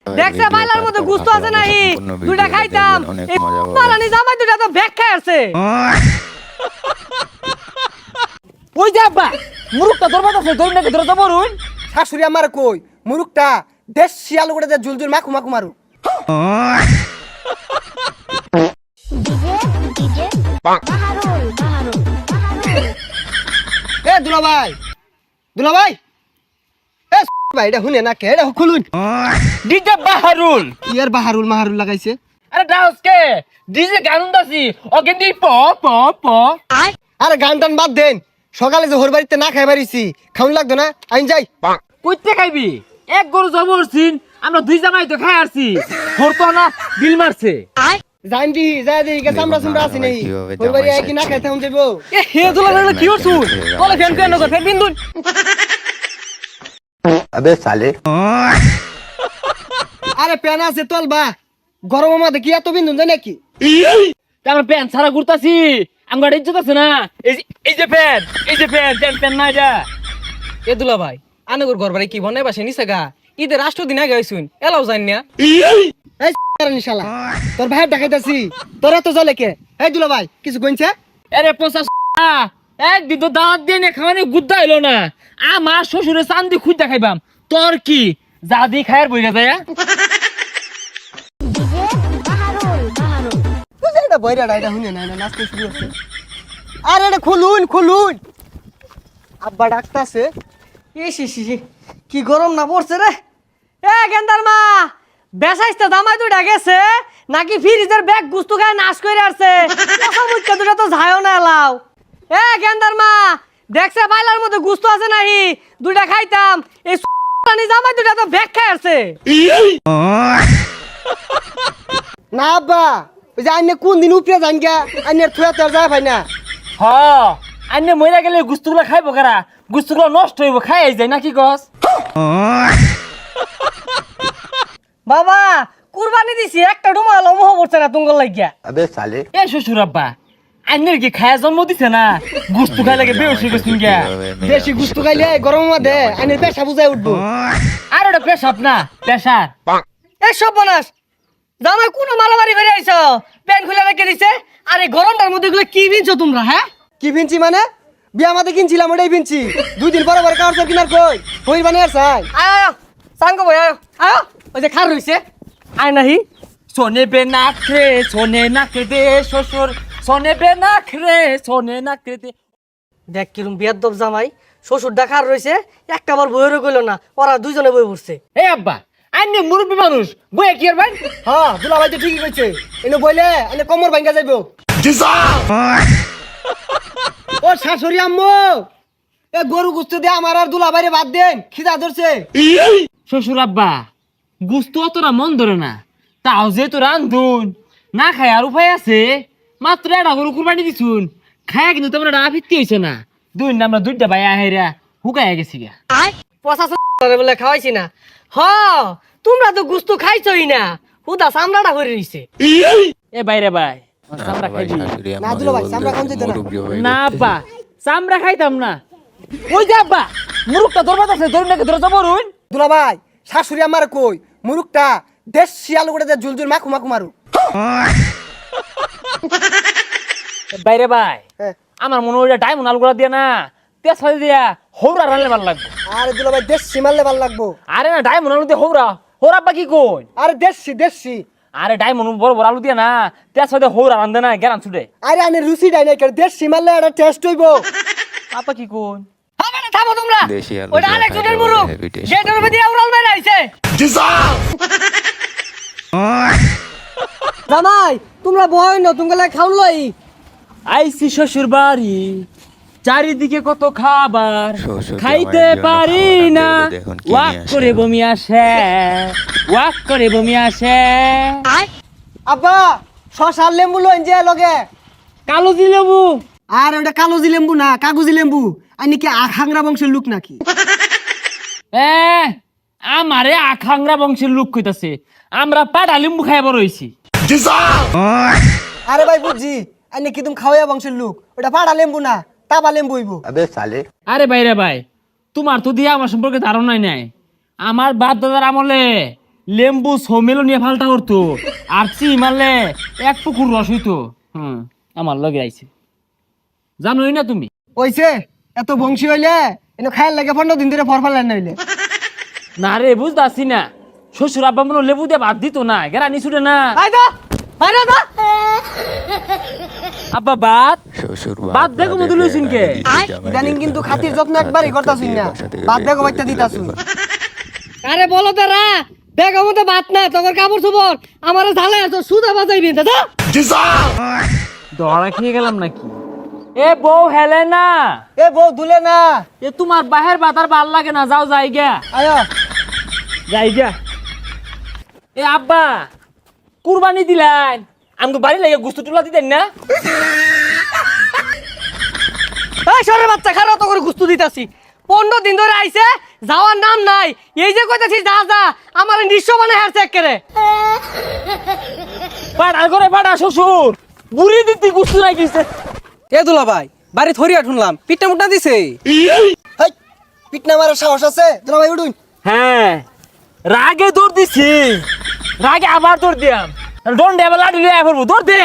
দেখছে বাইলার মধ্যে গুস্ত আছে নাহি দুইটা খাইতাম এই পারানি জামাই দুইটা তো ব্যাগ খাই আছে ওই যে আব্বা মুরুকটা ধরবা আছে ধরে নাকি ধরে যাবো রুন শাশুড়ি আমার কই মুরুকটা দেশি আলু করে ঝুল ঝুল মাখু মাখু মারু এ দুলাভাই দুলাভাই এ ভাই এটা শুনে না কে এটা খুলুন ডিজে বাহারুল ইয়ার বাহারুল মাহারুল লাগাইছে আরে ডাউসকে ডিজে গানুন দাসি অগেন্দি প প প আরে গান টান বাদ দেন সকালে যে হোর বাড়িতে না খাই বাড়িছি খাউন লাগতো না আইন যাই কইতে খাইবি এক গরু জবর সিন আমরা দুই জামাই তো খাই আসছি হরতো না বিল মারছে জান দি যা দি কে সামরা সামরা আছে নেই হোর বাড়ি একই না খাইতে হন যাইবো এ হে দুলা লাগলে কি হছুন বলে ফ্যান কেন কর ফ্যান বিন্দুন अबे साले আরে প্যান আছে তলবা গরমের মধ্যে কি এত বিন্দুন যায় নাকি আমরা প্যান ছাড়া ঘুরতাছি আমার ইজ্জত আছে না এই যে প্যান প্যান না যা এ দুলা ভাই আনগর ঘর বাড়ি কি বনে বাসে নিছে গা ঈদের রাষ্ট্র দিন আগে হইছুন এলাও জান না এই কারণ শালা তোর ভাই দেখাইতাছি তোরা তো জলে কে এই দুলা ভাই কিছু কইছে আরে পোসা একদিন তো দাঁত দিয়ে নে খাওয়ানি গুদ্দা হইলো না আমার শ্বশুরে চান্দি খুঁজ দেখাইবাম তোর কি যা দি খায়ের বইরা যায় বুঝে এটা বইরা এটা শুনে না নাচতে শুরু হচ্ছে আরে এটা খুলুন খুলুন আব্বা ডাকতাছে ইসি কি গরম না পড়ছে রে এ গেন্দার মা বেসাইতে জামাই দুইটা গেছে নাকি ফ্রিজের ব্যাগ গুস্তু খায় নাশ করে আসছে কথা মুখে দুটা তো যায়ও না এলাও এ গেন্দার মা দেখছে বাইলার মধ্যে গুস্ত আছে নাহি দুইটা খাইতাম এই পানি জামাই দুইটা তো ব্যাগ খাই আছে না আব্বা ওই যে আইনে কোন দিন উপরে যান গা আইনের থুয়া তো আর যায় ভাই না হ আন্নে মইরা গেলে গুস্তুগুলা খাইবো কারা গুস্তুগুলা নষ্ট হইব খাই যায় নাকি গছ বাবা কুরবানি দিছি একটা ডুমাল মোহ পড়ছে না তুঙ্গল লাগিয়া अबे साले এ শ্বশুর আব্বা আন্নের কি খায়া জন্ম দিছে না গুস্তু খাই লাগে বেউস হয়ে গেছিন গিয়া বেশি গুস্তু খাইলে গরমের মধ্যে আইনের পেশা বুঝাই উঠবো আর ওটা পেশাব না পেশার এ সব বনাস জামাই কোন মারামারি করে আইছো প্যান খুলে রেখে দিছে আরে গরমটার মধ্যে গুলো কি বিনছো তোমরা হ্যাঁ কি ভিনছি মানে বিয়া মাতে কিনছিলাম ওটাই ভিনছি 2 দিন পরে পরে কাউর কিনার কই হই বানে আর চাই আয় আয় সাঙ্গ ভাই আয় আয় ওই যে খার রইছে আয় নাহি সোনে বে নাখরে সোনে নাখরে দে শ্বশুর সোনে বে নাখরে সোনে নাখরে দে দেখ কিরম বিয়াদব জামাই শ্বশুর দেখার রইছে একটা বার বইরে কইলো না ওরা দুইজনে বই পড়ছে এ আব্বা আন্নে মুরব্বী মানুষ বয়ে কি আর ভাই হ্যাঁ দুলা ভাই তো ঠিকই কইছে এনে বইলে আইনে কমর ভাঙ্গা যাইবো ও শাশুড়ি আম্মু এ গরু গুস্ত দিয়ে আমার আর দুলা বাইরে বাদ দেন খিদা ধরছে শ্বশুর আব্বা গুস্তু অতটা মন ধরে না তাও যেহেতু রান্ধুন না খাই আর উপায় আছে মাত্র একটা গরু কুরবানি দিছুন খায়া কিন্তু তোমরা না ফিরতে হইছে না আমরা দুইটা ভাই আহেরা হুকাইয়া গেছি গা পচা বলে খাওয়াইছি না হ তোমরা তো গুস্তু খাইছই না হুদা চামড়াটা করে রইছে এ বাইরে ভাই চামড়া খাইবি না দুলা ভাই আমরা কোন যেতে না না আব্বা চামড়া খাইতাম না ওই যে আব্বা মুরুকটা ধরবা আছে ধরে নাকি ধরে যাবো রুন দুলা ভাই শাশুড়ি আমার কই মুরুকটা দেশি আলু করে ঝুল ঝুল মাখু মাখু মারু বাইরে ভাই হ্যাঁ। আমার মনে হয় ডায়মন্ড আলুগুলা দিয়ে না তেজ ফালি দিয়া হৌরা রানলে ভালো লাগবে আরে দুলা ভাই দেশি মারলে ভাল লাগবো আরে না ডায়মন্ড আলু দিয়ে হৌরা হৌরা আব্বা কি কই আরে দেশি দেশি আরে ডায়মন্ড বড় বড় আলু দিয়ে না তেজ ফালি হৌরা রান্ধে না গেরান ছুটে আরে আনে রুচি ডাই নাই দেশি মারলে একটা টেস্ট হইবো আব্বা কি কই হবে না থামো তোমরা দেশি আলু ওটা দিয়ে আরেকজনের খাইলে মুরু হেভি টেস্ট। গেটের উপর দিয়ে উড়াল মেরে আইছে জামাই তোমরা বয় না তোমরা খাউন লই আইসি শ্বশুর বাড়ি চারিদিকে কত খাবার শ্বশুর খাইতে জামাইয়ের জন্য পারি খাবার না আনতে হবে, দেখুন কি ওয়াক নিয়ে আসে। করে বমি আসে ওয়াক করে বমি আসে আব্বা শশা লেম্বু লইন যে লগে কালো জিলেবু আর ওটা কালোজি লেম্বু না কাগজি লেম্বু আইনি কি আখাংরা বংশের লোক নাকি এ আমারে আখাংরা বংশের লোক কইতাছে আমরা পাটা লিম্বু খাই বড় হইছি আরে ভাই বুঝছি আইনি কি তুমি খাওয়া বংশের লোক ওটা পাড়া লেম্বু না তাবা লেম্বু হইবো अबे साले আরে বাইরে ভাই তোমার তো দিয়া আমার সম্পর্কে ধারণাই নাই আমার বাপ দাদার আমলে লেম্বু সমেলো নিয়ে ফালটা করতো আর চি মারলে এক পুকুর রস হইতো আমার লগে আইছে জানোই না তুমি ওইছে এত বংশী হইলে এনে খায়ার লাগে 15 দিন ধরে ফরফার লাইন হইলে না রে বুঝতাছি না শ্বশুর আব্বা মনে হয় লেবু দিয়ে ভাত দিত না গেরা নিছুটে না আই দা বাইরে দা আব্বা ভাত ভাত দেখো মতো লইছিন কে ইদানিং কিন্তু খাতির যত্ন একবারই করতাছিস না বাদ দেখো বাচ্চা দিতাছুন আরে বলো তারা ব্যাগ মধ্যে ভাত না তোর কাপড় চোপড় আমার ঝালে আছো সুদা বাজাইবি দাদা দড়া খেয়ে গেলাম নাকি এ বউ হেলে না এ বউ দুলে না এ তোমার বাহের বাতার ভাল লাগে না যাও যাই গা আয়া যাই গা এ আব্বা কুরবানি দিলেন আমাকে বাড়ি লাগে গুস্তু টুলা দিতেন না এই সরের বাচ্চা খারাপ তো করে গুস্তু দিতাছি 15 দিন ধরে আইছে যাওয়ার নাম নাই এই যে কইতাছি যা যা আমার নিঃস্ব মানে হেয়ার চেক করে পাড়া করে পাড়া শ্বশুর বুড়ি দিতে গুস্তু নাই দিছে এ দুলা ভাই বাড়ি থরিয়া শুনলাম পিঠটা মুটনা দিছে হাই পিটনা মারার সাহস আছে দুলা ভাই উঠুন হ্যাঁ রাগে দৌড় দিছি রাগে আবার দৌড় দিয়াম দৌড় দে আবার লাঠি লিয়ে পড়বো দৌড় দে